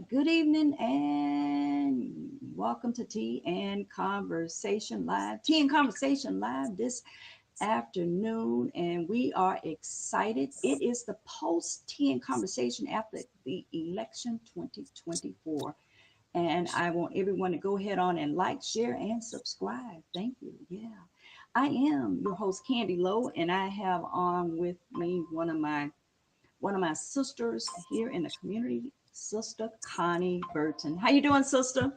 Good evening and welcome to Tea and Conversation Live. Tea and Conversation Live this afternoon, and we are excited. It is the post Tea and Conversation after the election 2024. And I want everyone to go ahead on and like, share, and subscribe. Thank you. Yeah. I am your host, Candy Lowe, and I have on with me one of my sisters here in the community, Sister Connie Burton. How you doing, sister?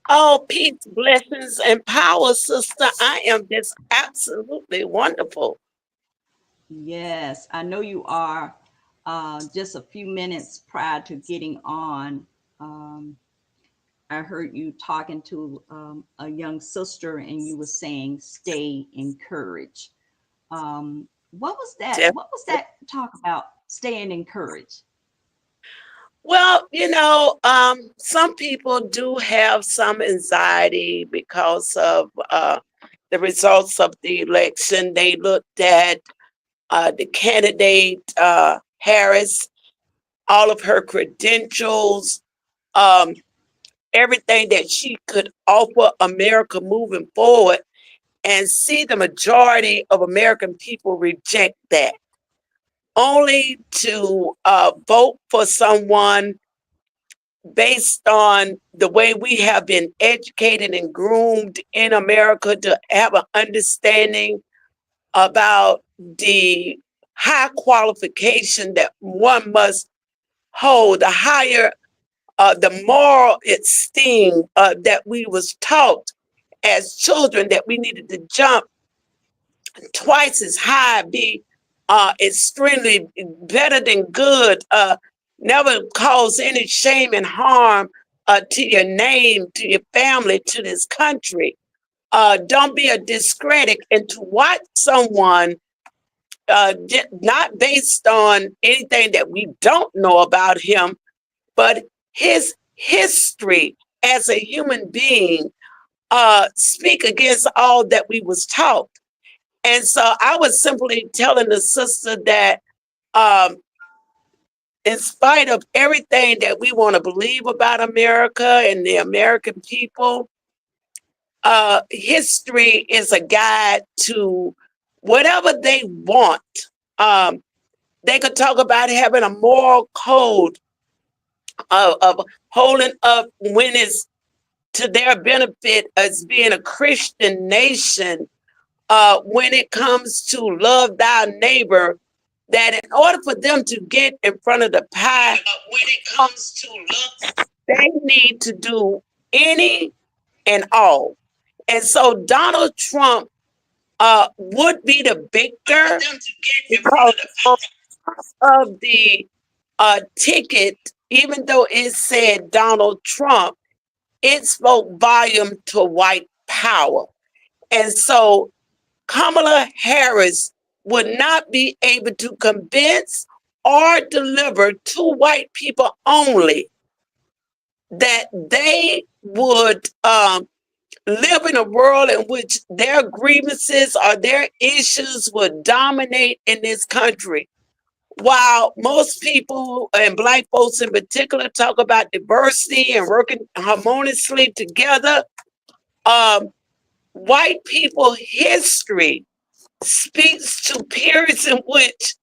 Oh, peace, blessings, and power, sister. I am just absolutely wonderful. Yes, I know you are. Just a few minutes prior to getting on, um, I heard you talking to a young sister, and you were saying, "Stay encouraged." What was that? Def- What was that talk about? Staying encouraged. Well, some people do have some anxiety because of the results of the election. They looked at the candidate, Harris, all of her credentials, um, everything that she could offer America moving forward, and see the majority of American people reject that, only to vote for someone based on the way we have been educated and groomed in America to have an understanding about the high qualification that one must hold, the higher, the moral esteem that we was taught as children, that we needed to jump twice as high, be extremely better than good, never cause any shame and harm to your name, to your family, to this country. Don't be a discredit, and to watch someone not based on anything that we don't know about him, but his history as a human being, speak against all that we was taught. And so I was simply telling the sister that, um, in spite of everything that we want to believe about America and the American people, history is a guide to whatever they want. Um, they could talk about having a moral code of holding up when it's to their benefit as being a Christian nation, when it comes to love thy neighbor, that in order for them to get in front of the pie, when it comes to love, they need to do any and all. And so Donald Trump would be the victor because of the ticket, even though it said Donald Trump, it spoke volume to white power. And so Kamala Harris would not be able to convince or deliver to white people only that they would live in a world in which their grievances or their issues would dominate in this country. While most people, and black folks in particular, talk about diversity and working harmoniously together, um, white people history speaks to periods in which,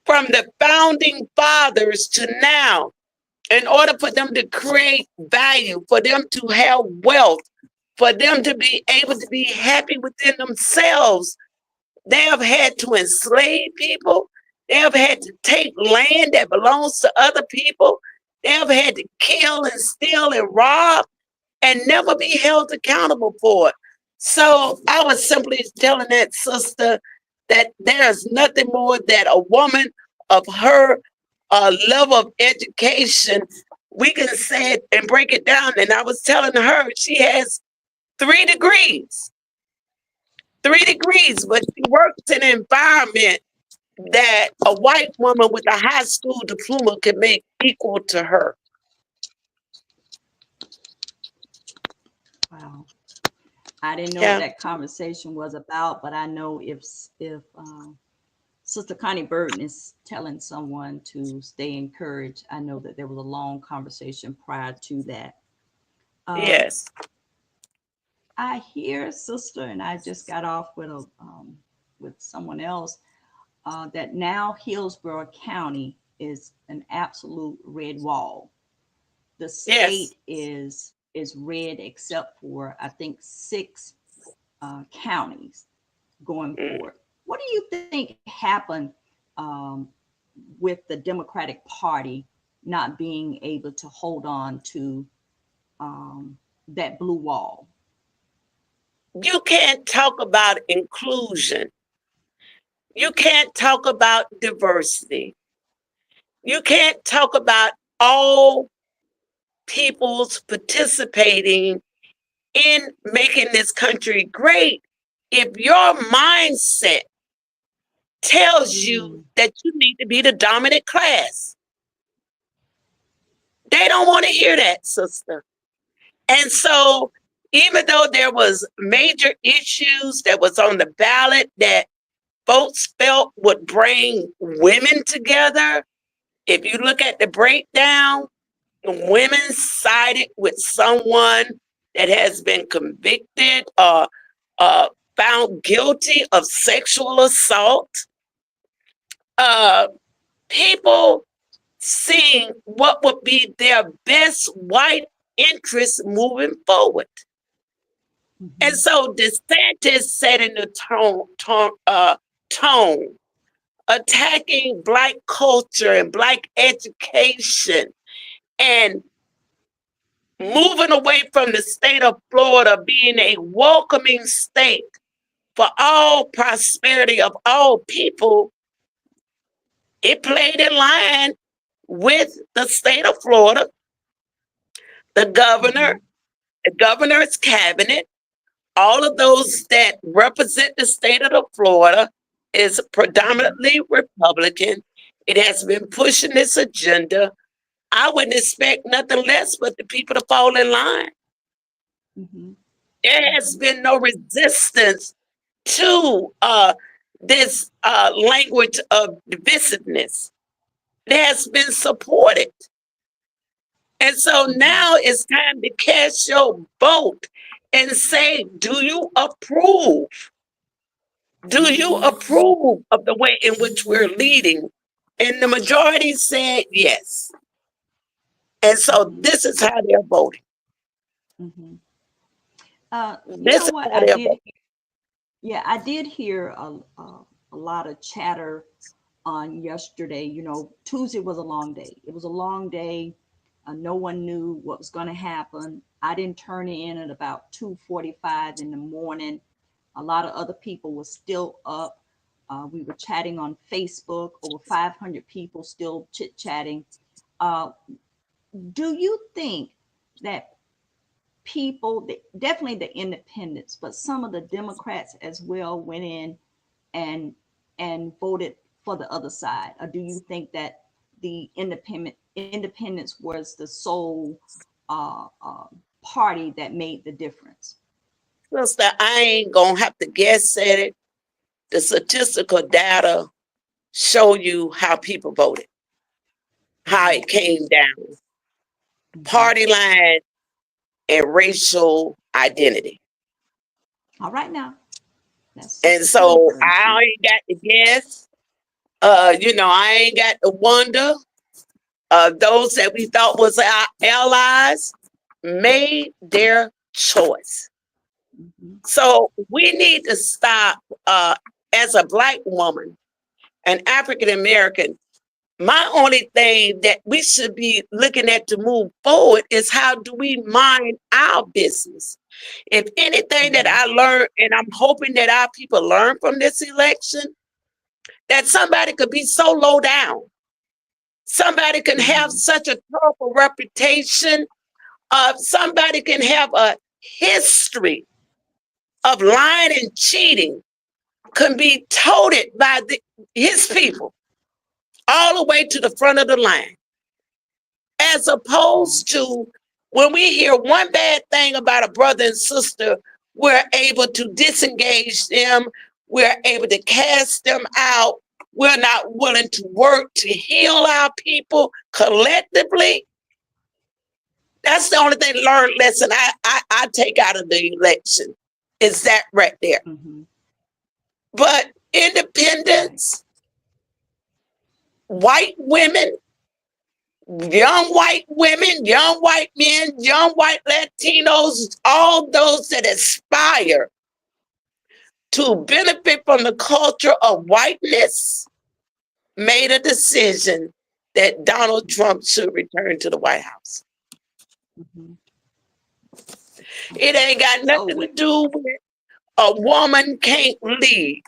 from the founding fathers to now, in order for them to create value, for them to have wealth, for them to be able to be happy within themselves, they have had to enslave people. They have had to take land that belongs to other people. They have had to kill and steal and rob and never be held accountable for it. So I was simply telling that sister that there's nothing more that a woman of her level of education, we can say it and break it down. And I was telling her she has 3 degrees, 3 degrees, but she works in an environment that a white woman with a high school diploma can make equal to her. Wow. I didn't know what Yeah. that conversation was about, but I know if Sister Connie Burton is telling someone to stay encouraged. I know that there was a long conversation prior to that. Uh, Yes. I hear, sister, and I just got off with someone else, that now Hillsborough County is an absolute red wall. The Yes. state is red except for I think six counties going Mm. forward. What do you think happened um, with the Democratic Party not being able to hold on to that blue wall? You can't talk about inclusion. You can't talk about diversity. You can't talk about all people's participating in making this country great if your mindset tells you Mm, that you need to be the dominant class. They don't want to hear that, sister. And so even though there was major issues that was on the ballot that folks felt would bring women together, if you look at the breakdown, women sided with someone that has been convicted or found guilty of sexual assault. Uh, People seeing what would be their best white interests moving forward. And mhm, so DeSantis setting the tone, attacking Black culture and Black education, and moving away from the state of Florida being a welcoming state for all prosperity of all people. It played in line with the state of Florida, the governor, mhm, the governor's cabinet, all of those that represent the state of the Florida is mhm, predominantly Republican. It has been pushing this agenda. I wouldn't expect nothing less but the people to fall in line. mhm, There has mhm, been no resistance to this language of divisiveness. It has been supported. And so mhm, now it's time to cast your vote and say, do you approve? Do you mhm, approve of the way in which we're leading? And the majority said yes. And so mhm, this is how they're voting. mhm. You This know is what? how they're voting. Yeah, I did hear a lot of chatter on yesterday. You know, Tuesday was a long day. It was a long day. No one knew what was going to happen. I didn't turn in at about 2:45 in the morning. A lot of other people were still up. We were chatting on Facebook. Over 500 people still chit chatting. Uh, do you think that people, definitely the independents, but some of the Democrats as well went in and voted for the other side? Or do you think that the independence was the sole party that made the difference? Sister, I ain't gonna have to guess at it. The statistical data show you how people voted, how Mm-hmm, it came down, mm-hmm. party line and racial identity. All right now, that's And Sister Connie so Burton I speak. ain't got to guess. I ain't got to wonder. Those that we thought was our allies made their choice. Mm-hmm, So we need to stop. As a Black woman, an African American, my only thing that we should be looking at to move forward is how do we mind our business? If anything that mm-hmm, I learned, and I'm hoping that our people learn from this election, that somebody could be so low down, somebody can have mm-hmm, such a terrible reputation, somebody can have a history of lying and cheating, can be toted by his people all the way to the front of the line, as yeah, opposed to when we hear one bad thing about a brother and sister, we're able to disengage them, we're able to cast them out, we're not willing to work to heal our people collectively. That's the only thing learned lesson I take out of the election is that right there. Mm-hmm. But Right. independence, white women, young white women, young white men, young white Latinos, all those that aspire to benefit from the culture of whiteness made a decision that Donald Trump should return to the White House. Mm-hmm. It Okay. ain't got So nothing to with do with a woman can't lead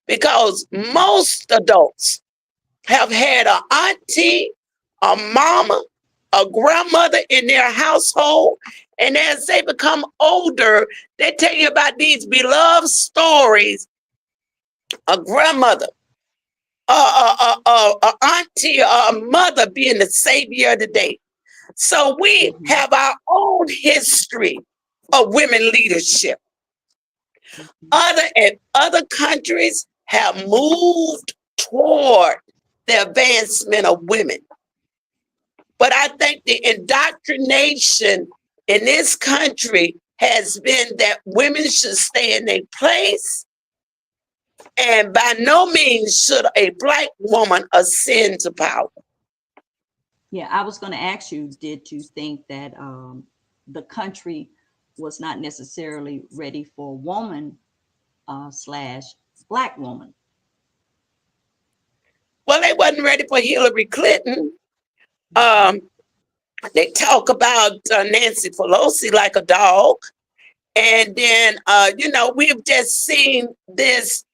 because mm-hmm. most adults have had an auntie, a mama, a grandmother in their household. And as they become older, they tell you about these beloved stories. A grandmother, a auntie, a mother being the savior of the day. So we Mm-hmm. have our own history of women leadership. Mm-hmm. Other countries have moved toward the advancement of women. But I think the indoctrination in this country has been that women should stay in their place, and by no means should a black woman ascend to power. Yeah, I was going to ask you, did you think that the country was not necessarily ready for a woman slash black woman? Well, they wasn't ready for Hillary Clinton. Mm-hmm. Um, they talk about Nancy Pelosi like a dog. And then, we've just seen this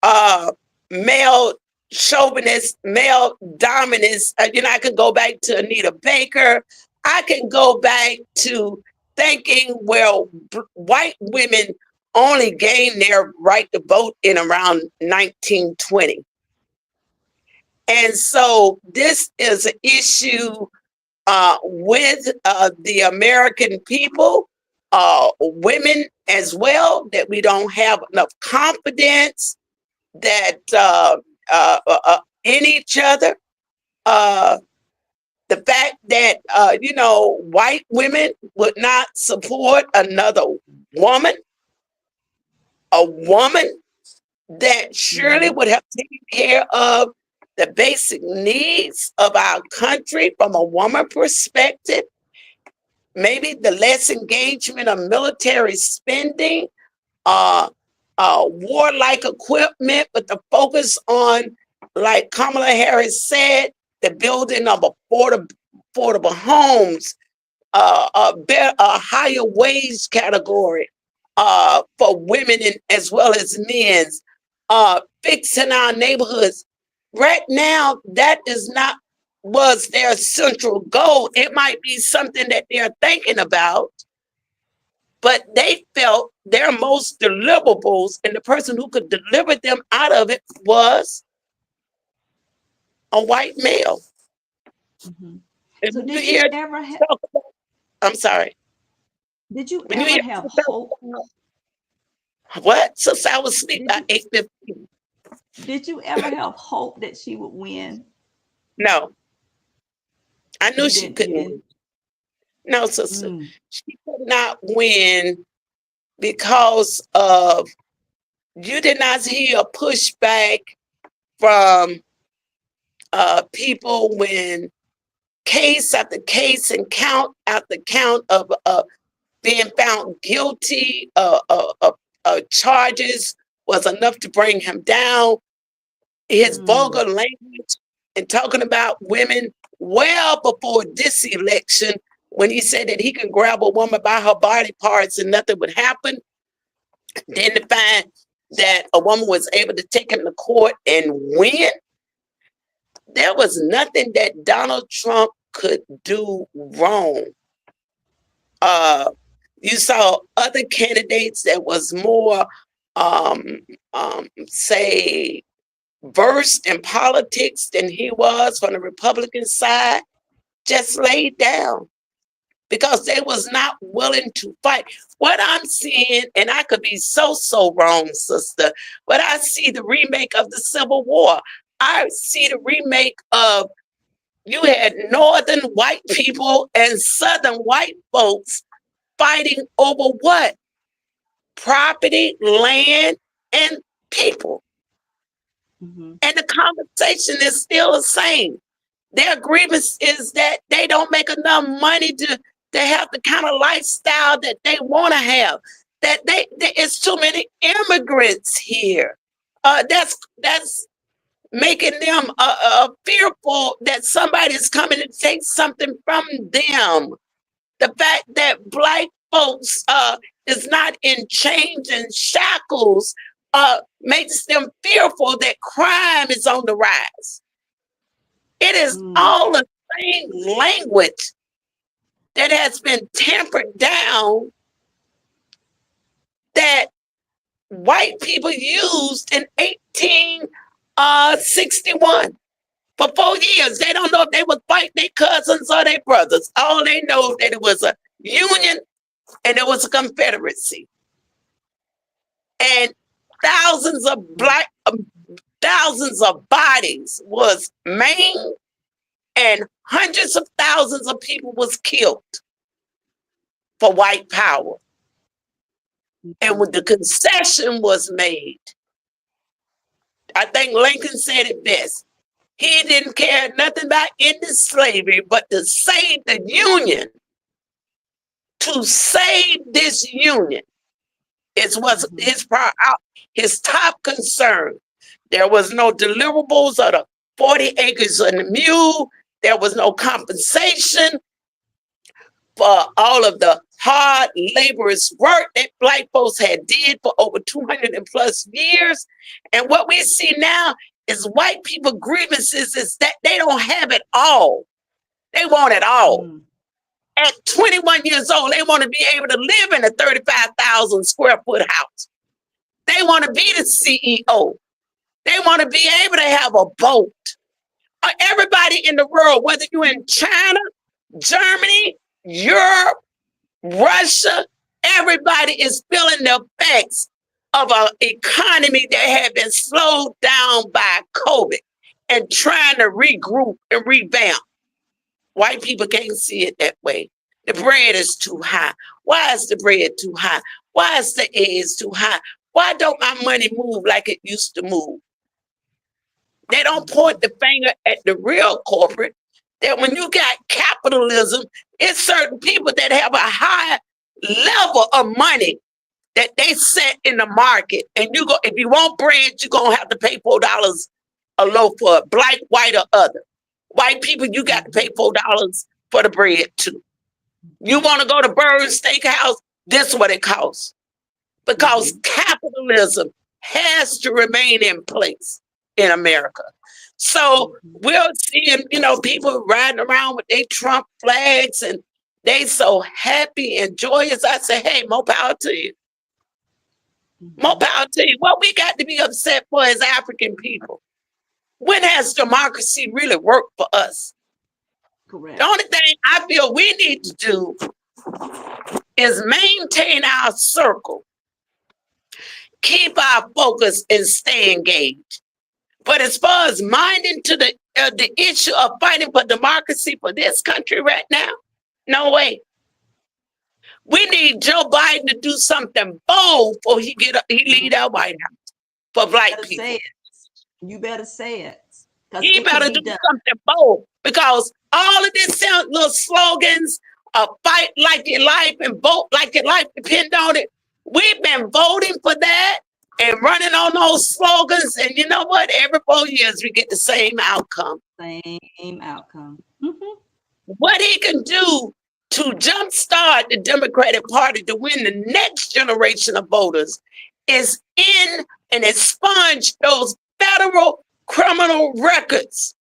uh, male chauvinist, male dominance. I can go back to Anita Baker. I can go back to thinking, well, white women only gained their right to vote in around 1920. And so this is an issue with the American people, women as well, that we don't have enough confidence that in each other. Uh, the fact that white women would not support another woman, a woman that surely Mm-hmm. would have taken care of the basic needs of our country from a woman perspective. Maybe the less engagement of military spending, uh, warlike equipment, with the focus on, like Kamala Harris said, the building of affordable homes, a higher wage category for women as well as men, fixing our neighborhoods. Right now, that is not was their central goal. It might be something that they're thinking about, but they felt their most deliverables, and the person who could deliver them out of it was a white male. Mm-hmm. And So when you hear talk about, I'm sorry, did you when you ever hear have talk hope? about what? Since I was asleep Did by you 8:15. did you ever have hope that she would win? No, I knew You she didn't. You couldn't didn't. win. No, sister, Mm, she could not win because of you did not hear a pushback from people when case after case and count after count of being found guilty charges was enough to bring him down. His mm, vulgar language and talking about women well before this election, when he said that he can grab a woman by her body parts and nothing would happen. Then to find that a woman was able to take him to court and win, there was nothing that Donald Trump could do wrong. Uh, you saw other candidates that was more, um, say, versed in politics than he was from the Republican side, just laid down because they was not willing to fight. What I'm seeing, and I could be so wrong, sister, but I see the remake of the Civil War. I see the remake of, you had northern white people and southern white folks fighting over what? Property, land, and people. Mm-hmm. And the conversation is still the same. Their grievance is that they don't make enough money to have the kind of lifestyle that they want to have. That it's too many immigrants here. That's making them fearful that somebody's coming to take something from them. The fact that black folks is not in chains and shackles makes them fearful that crime is on the rise. It is Mm. all the same language that has been tempered down that white people used in 1861. For 4 years, they don't know if they was fighting their cousins or their brothers. All they know that it was a union and it was a confederacy. And thousands of thousands of bodies was maimed, and hundreds of thousands of people was killed for white power. And when the concession was made, I think Lincoln said it best. He didn't care nothing about ending slavery, but to save the Union. To save this Union was his top concern. There was no deliverables of the 40 acres and the mule. There was no compensation for all of the hard laborious work that black folks had did for over 200 and plus years. And what we see now is white people grievances is that they don't have it all. They want it all. Mm. At 21 years old, they want to be able to live in a 35,000 square foot house. They want to be the CEO. They want to be able to have a boat. Everybody in the world, whether you're in China, Germany, Europe, Russia, everybody is feeling the effects of an economy that had been slowed down by COVID and trying to regroup and revamp. White people can't see it that way. The bread is too high. Why is the bread too high? Why is the eggs too high? Why don't my money move like it used to move? They don't point the finger at the real corporate. That when you got capitalism, it's certain people that have a high level of money that they set in the market. And you go, if you want bread, you're gonna have to pay $4 a loaf for it, black, white, or other. White people, you got to pay $4 for the bread too. You want to go to Bird's Steakhouse, this is what it costs. Because capitalism has to remain in place in America. So we're seeing, people riding around with their Trump flags and they so happy and joyous. I say, hey, more power to you. More power to you. What we got to be upset for as African people. When has democracy really worked for us? Correct. The only thing I feel we need to do is maintain our circle, keep our focus, and stay engaged. But as far as minding to the issue of fighting for democracy for this country right now, no way. We need Joe Biden to do something bold before he lead our White House for black people. Say it. You better say it. He better do something bold, because all of this little slogans, fight like your life and vote like your life depend on it. We've been voting for that and running on those slogans, and you know what? Every 4 years we get the same outcome. Same outcome. Mm-hmm. What he can do to jumpstart the Democratic Party to win the next generation of voters is in and expunge those federal criminal records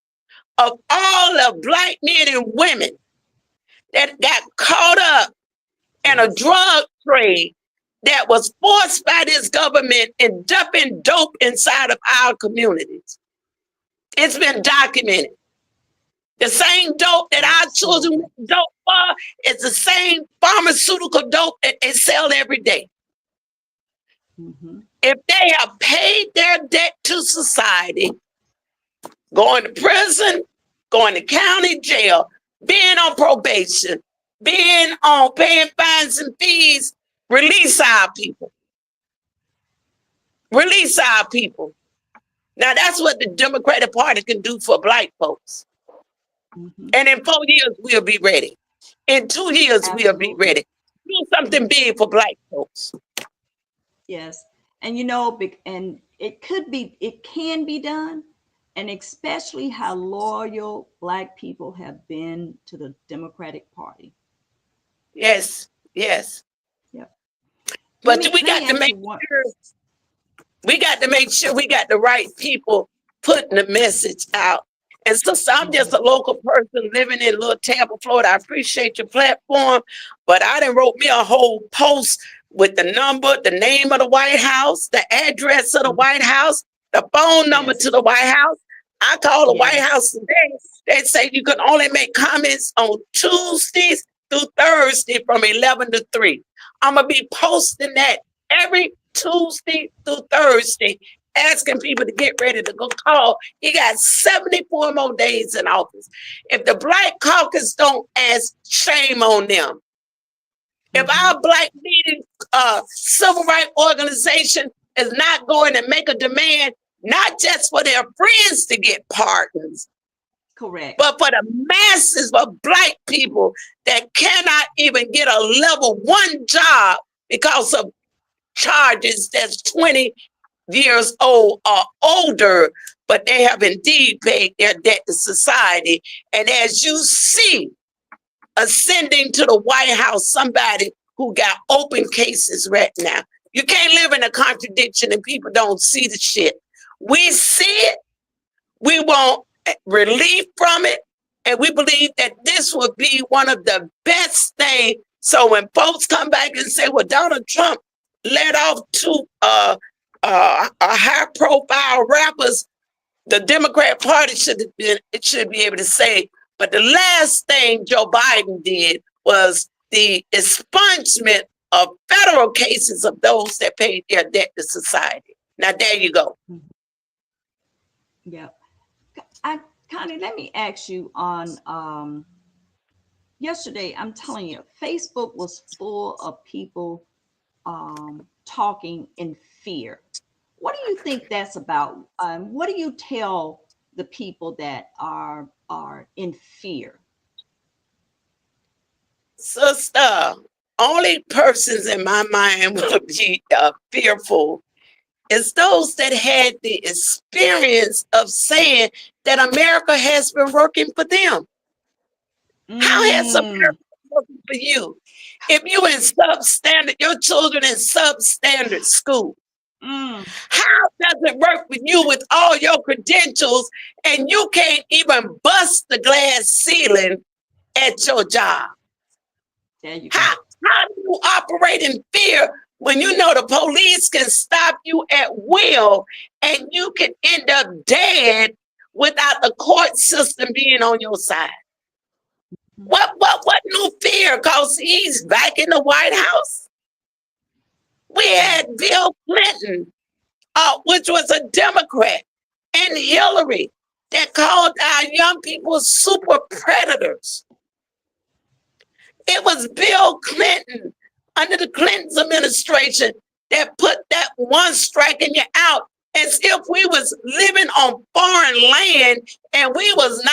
of all the black men and women that got caught up in a drug trade that was forced by this government in dumping dope inside of our communities. It's been documented. The same dope that our children dope for is the same pharmaceutical dope that they sell every day. Mm-hmm. If they have paid their debt to society, going to prison, going to county jail, being on probation, being on paying fines and fees. Release our people. Release our people. Now that's what the Democratic Party can do for black folks. Mm-hmm. And in 4 years, we'll be ready. In 2 years, we'll be Absolutely. ready. Do something big for black folks. Yes. And you know, and it can be done. And especially how loyal Black people have been to the Democratic Party. Yes, yes. Yep. But we Let me got to ask make you one. sure we got the right people putting the message out. And so I'm just a local person living in Little Tampa, Florida. I appreciate your platform, but I done wrote me a whole post with the number, the name of the White House, the address of the White House, the phone number Yes. to the White House. I called the White Yes. House today. They say you can only make comments on Tuesdays through Thursday from 11 to 3. I'm going to be posting that every Tuesday through Thursday, asking people to get ready to go call. He got 74 more days in office. If the Black Caucus don't ask, shame on them. If our Black leading civil rights organization is not going to make a demand, not just for their friends to get pardons, Correct. but for the masses of Black people that cannot even get a level 1 job because of charges that's 20 years old or older, but they have indeed paid their debt to society. And as you see, ascending to the White House, somebody who got open cases right now. You can't live in a contradiction and people don't see the shit. We see it, we want relief from it, and we believe that this would be one of the best things. So when folks come back and say, well, Donald Trump let off 2 high profile rappers, the Democrat Party should be able to say, but the last thing Joe Biden did was the expungement of federal cases of those that paid their debt to society. Now there you go. Yeah. Connie, let me ask you on yesterday, I'm telling you, Facebook was full of people talking in fear. What do you think that's about? What do you tell the people that are in fear? Sister, only persons in my mind will be fearful is those that had the experience of saying that America has been working for them. How has America been working for you? If you in substandard, your children in substandard school, how does it work with you with all your credentials and you can't even bust the glass ceiling at your job? There you go. How do you operate in fear when you know the police can stop you at will and you can end up dead without the court system being on your side? What new fear? Because he's back in the White House. We had Bill Clinton, which was a Democrat, and Hillary that called our young people super predators. It was Bill Clinton under the Clinton's administration that put that one striking you out as if we was living on foreign land and we was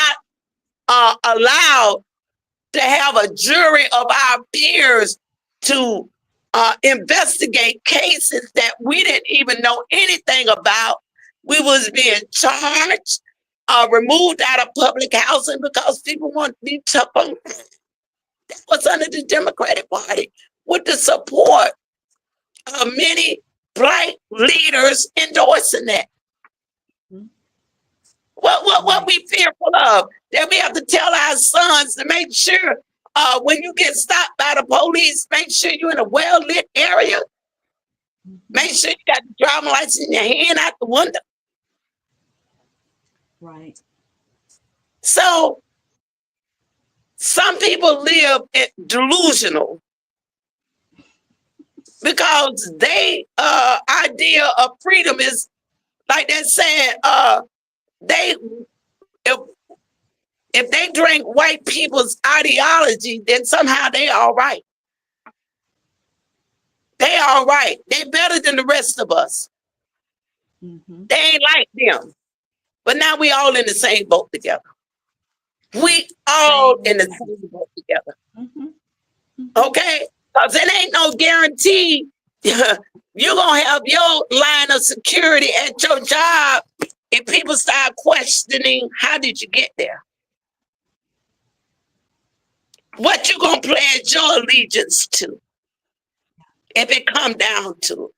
not allowed to have a jury of our peers to investigate cases that we didn't even know anything about. We was being charged, removed out of public housing because people want to be tough on. That was under the Democratic Party with the support of many Black leaders endorsing that. What we fearful of? That we have to tell our sons to make sure when you get stopped by the police, make sure you're in a well-lit area. Make sure you got the driver's license in your hand out the window. Right. So some people live delusional because they idea of freedom is like they said, they If they drink white people's ideology, then somehow they all right. They all right. They better than the rest of us. Mm-hmm. They ain't like them. But now we all in the same boat together. We all Same in the here. same boat together. Mm-hmm. Mm-hmm. Okay? Because it ain't no guarantee you're going to have your line of security at your job if people start questioning, how did you get there? What you going to pledge your allegiance to if it come down to it?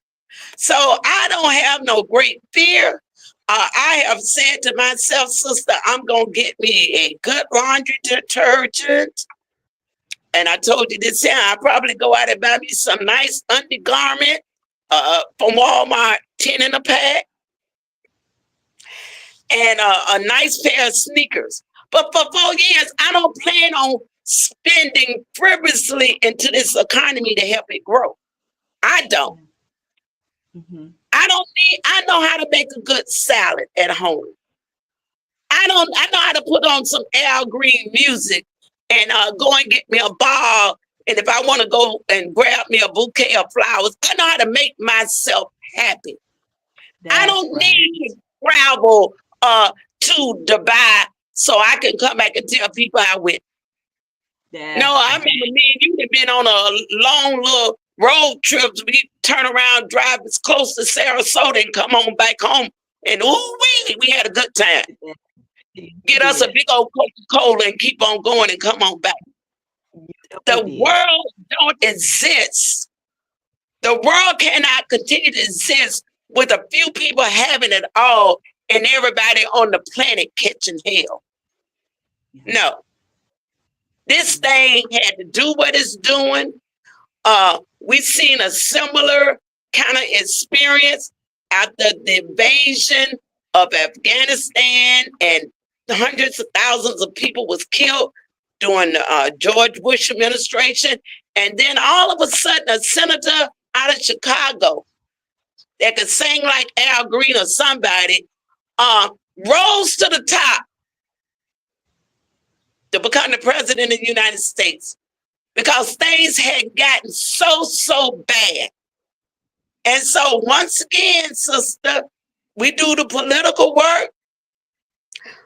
So I don't have no great fear. I have said to myself, sister, I'm going to get me a good laundry detergent. And I told you this here, I'll probably go out and buy me some nice undergarment from Walmart, 10 in a pack, and a nice pair of sneakers. But for 4 years, I don't plan on spending frivolously into this economy to help it grow. I don't. Mm-hmm. I know how to make a good salad at home. I know how to put on some Al Green music and go and get me a ball. And if I want to go and grab me a bouquet of flowers, I know how to make myself happy. I That's don't right. need to travel to Dubai so I can come back and tell people I went. That's No, I right. remember me and you have been on a long little road trip. We turn around, drive as close to Sarasota and come on back home. And we had a good time. You Get us a did. big old Coca-Cola and keep on going and come on back. You The definitely did. world don't exist. The world cannot continue to exist with a few people having it all and everybody on the planet catching hell. Yeah. No. This thing had to do what it's doing. We've seen a similar kind of experience after the invasion of Afghanistan, and hundreds of thousands of people was killed during the George Bush administration. And then all of a sudden, a senator out of Chicago that could sing like Al Green or somebody rose to the top to become the president of the United States because things had gotten so bad. And so once again, sister, we do the political work.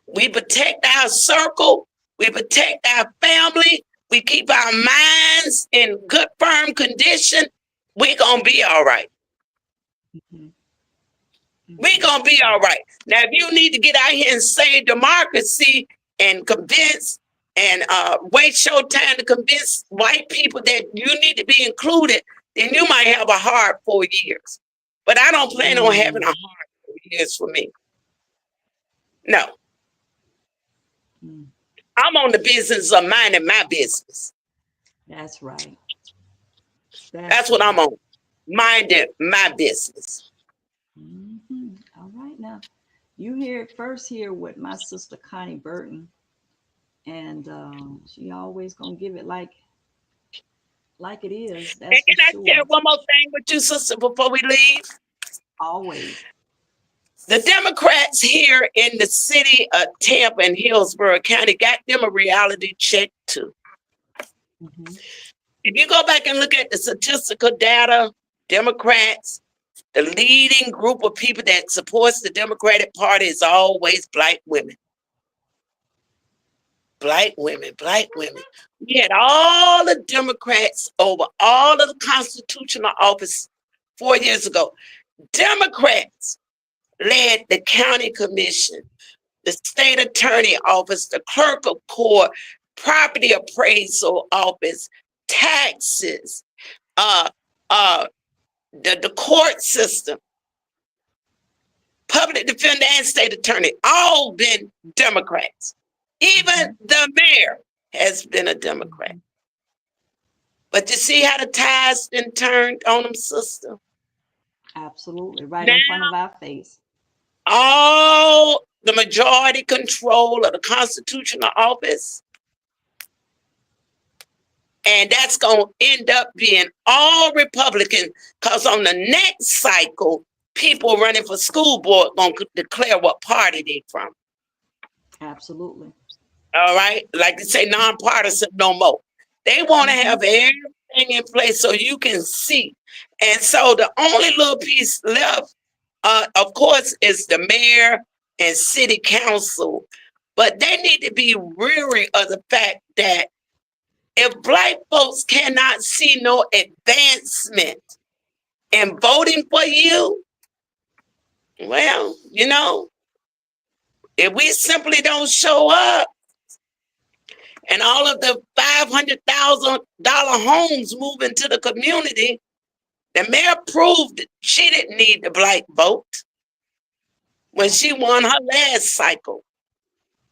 We protect our circle. We protect our family. We keep our minds in good, firm condition. We're going to be all right. Mm-hmm. We're going to be all right. Now, if you need to get out here and save democracy and convince and waste your time to convince white people that you need to be included, then you might have a hard 4 years. But I don't plan on having a hard 4 years for me. No. Mm. I'm on the business of minding my business. That's right. That's what I'm on. Minding my business. Mm-hmm. All right, now you hear it first here with my sister Connie Burton, and she always gonna give it like it is. And That's for can I share sure. one more thing with you, sister, before we leave? Always. The Democrats here in the city of Tampa and Hillsborough County got them a reality check too. Mm-hmm. If you go back and look at the statistical data, Democrats, the leading group of people that supports the Democratic Party is always black women. Black women, black women. We had all the Democrats over all of the constitutional office 4 years ago. Democrats led the county commission, the state attorney office, the clerk of court, property appraisal office, taxes, uh, the court system, public defender and state attorney, all been Democrats. Even the mayor has been a Democrat. But you see how the tide's been turned on them, sister? Absolutely. Right Now, in front of our face. all the majority control of the constitutional office. And that's going to end up being all Republican, because on the next cycle, people running for school board going to declare what party they're from. Absolutely. All right, like they say, nonpartisan no more. They want to Mm-hmm. have everything in place so you can see. And so the only little piece left, of course, is the mayor and city council. But they need to be weary of the fact that if black folks cannot see no advancement in voting for you, well, if we simply don't show up and all of the $500,000 homes move into the community, the mayor proved that she didn't need the black vote when she won her last cycle.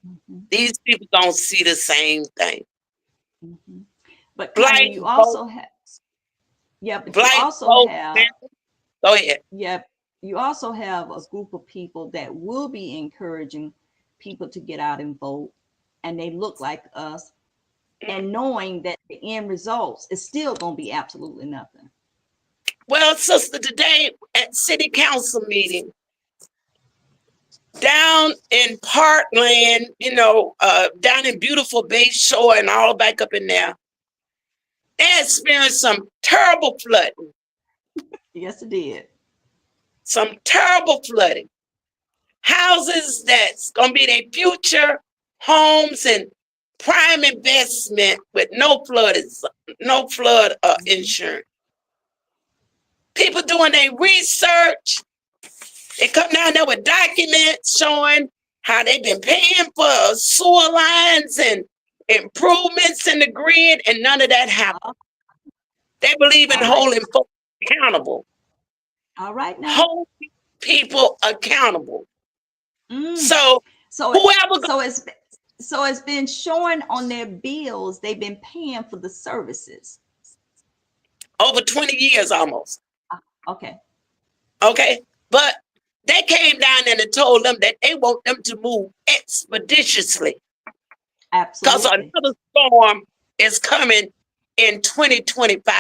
Mm-hmm. These people don't see the same thing. Mm-hmm. But Black Connie, you vote, also have, yeah, but you black also vote. have, Go ahead. yeah, you also have a group of people that will be encouraging people to get out and vote, and they look like us, and knowing that the end results is still going to be absolutely nothing. Well, sister, today at city council meeting down in Parkland, down in beautiful Bay Shore and all back up in there, they experienced some terrible flooding, Yes, it did. some terrible flooding. Houses that's going to be their future homes and prime investment with no flood insurance. People doing their research. They come down there with documents showing how they've been paying for sewer lines and improvements in the grid, and none of that happened. They believe in All right. holding folks accountable. All right now. Hold people accountable. Mm. So So it, whoever so it's so it's been showing on their bills they've been paying for the services. over 20 years almost, Okay. okay? But they came down and told them that they want them to move expeditiously because Absolutely. another storm is coming in 2025.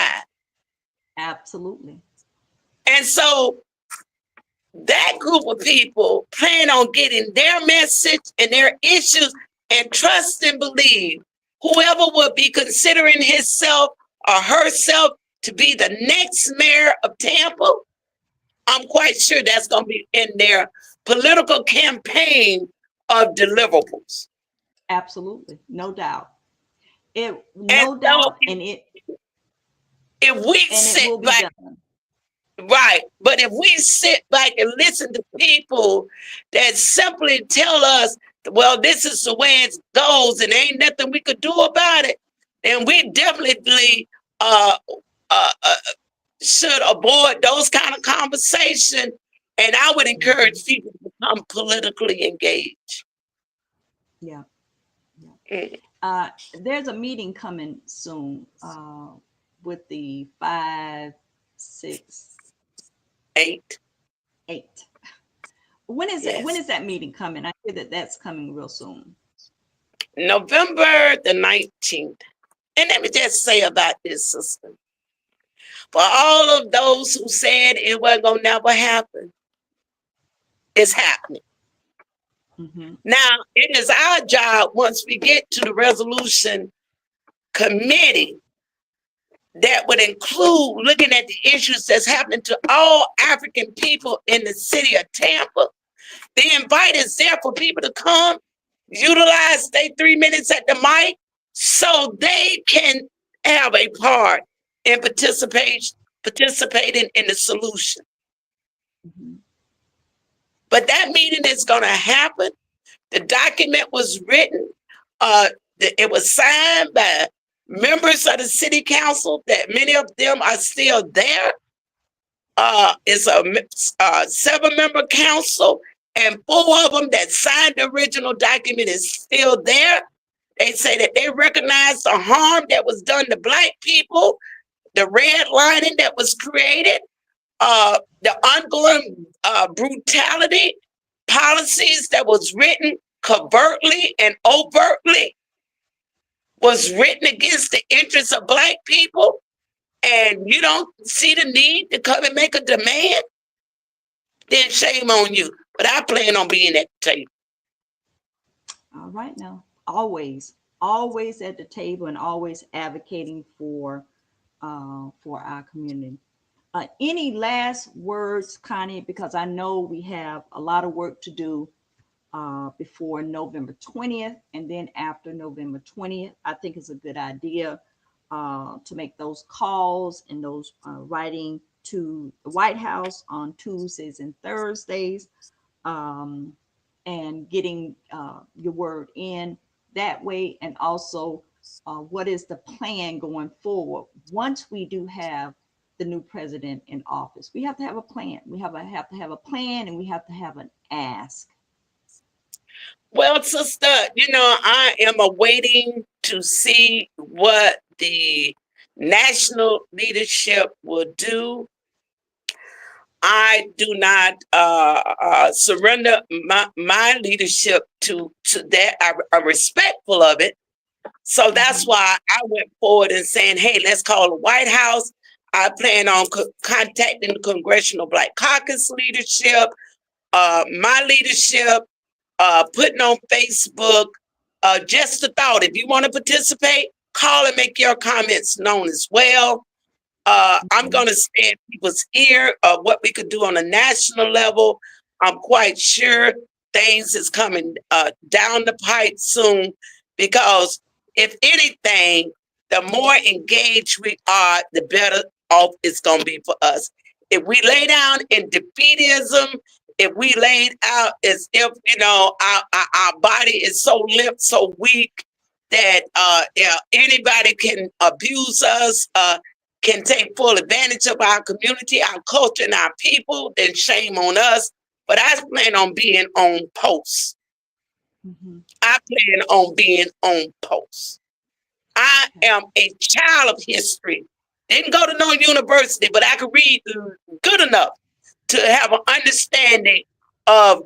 Absolutely. And so that group of people plan on getting their message and their issues and trust and believe whoever would be considering himself or herself to be the next mayor of Tampa, I'm quite sure that's going to be in their political campaign of deliverables. Absolutely. No doubt. It And no so doubt if we and it will sit be back, done. right, but if we sit back and listen to people that simply tell us, well, this is the way it goes and ain't nothing we could do about it, then we definitely uh, uh, uh, should avoid those kind of conversation. And I would Mhm. encourage people to become politically engaged. Yeah. Yeah. Mm, There's a meeting coming soon with the 8, 5, 6, 8. When is it? When yes. is that meeting coming? I hear that that's coming real soon. November the 19th. And let me just say about this, sister. For all of those who said it wasn't going to never happen, it's happening. Hmm. Now, it is our job once we get to the resolution committee that would include looking at the issues that's happening to all African people in the city of Tampa. The invite is there for people to come, utilize their 3 minutes at the mic so they can have a part in participating in the solution. Hmm. But that meeting is going to happen. The document was written. Uh, it was signed by members of the city council. That many of them are still there. It's a 7-member council, and 4 of them that signed the original document is still there. They say that they recognize the harm that was done to Black people, the redlining that was created, the ongoing brutality, policies that was written covertly and overtly, was written against the interests of Black people, and you don't see the need to come and make a demand, then shame on you. But I plan on being at the table. All right now. always, always at the table and always advocating for our community. Any last words, Connie? Because I know we have a lot of work to do before November 20th, and then after November 20th, I think it's a good idea to make those calls and those writing to the White House on Tuesdays and Thursdays, um, and getting your word in that way. And also, what is the plan going forward once we do have the new president in office? We have to have a plan. We have to have a plan, and we have to have an ask. Well, sister, I am awaiting to see what the national leadership will do. I do not surrender my leadership to that. I'm respectful of it. So that's Mhm. why I went forward and saying, hey, let's call the White House. I plan on contacting the Congressional Black Caucus leadership, my leadership, putting on Facebook. Just a thought, if you want to participate, call and make your comments known as well. I'm Mhm. going to stay in people's ear of what we could do on a national level. I'm quite sure things is coming down the pipe soon because if anything, the more engaged we are, the better off it's going to be for us. If we lay down in defeatism, if we laid out as if, our body is so limp, so weak that yeah, anybody can abuse us, can take full advantage of our community, our culture, and our people, then shame on us. But I plan on being on post. Mhm. I plan on being on post. I Okay. am a child of history. Didn't go to no university, but I could read good enough to have an understanding of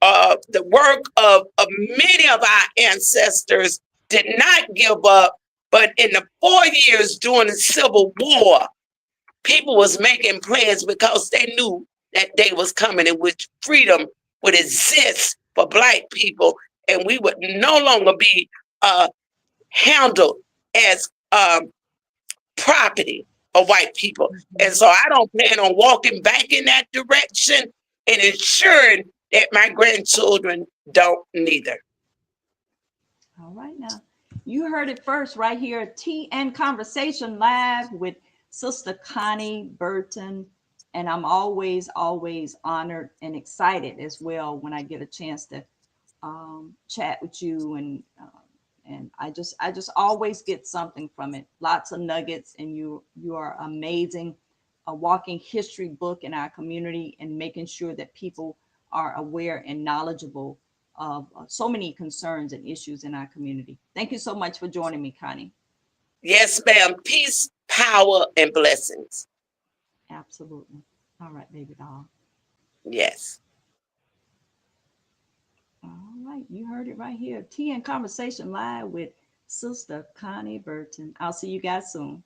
the work of many of our ancestors did not give up. But in the 4 years during the Civil War, people was making plans because they knew that day was coming in which freedom would exist for Black people, and we would no longer be uh, handled as property of white people. And Mhm. so I don't plan on walking back in that direction and ensuring that my grandchildren don't neither. All right now. You heard it first right here at TN Conversation Live with Sister Connie Burton. And I'm always, always honored and excited as well when I get a chance to chat with you, and I just always get something from it. Lots of nuggets, and you are amazing, a walking history book in our community, and making sure that people are aware and knowledgeable of so many concerns and issues in our community. Thank you so much for joining me, Connie. Yes, ma'am. Peace, power, and blessings. Absolutely. All right, baby doll. Yes. All right, you heard it right here. TN Conversation Live with Sister Connie Burton. I'll see you guys soon.